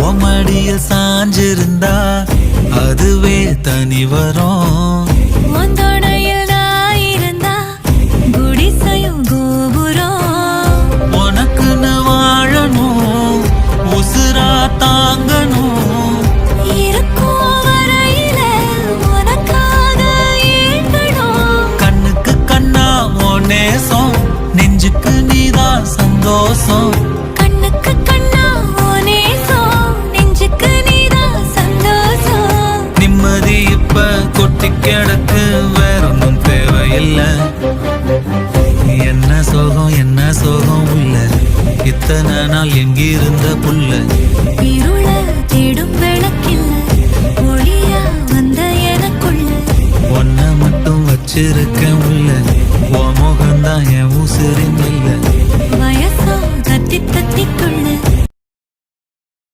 ஓமடியில் சாஞ்சிருந்தா அதுவே தனி வரும். மந்தோடையில் நான் இருந்தா குடிசையும் கோபுரம். உனக்குன்னு வாழணும் உசுராத்தா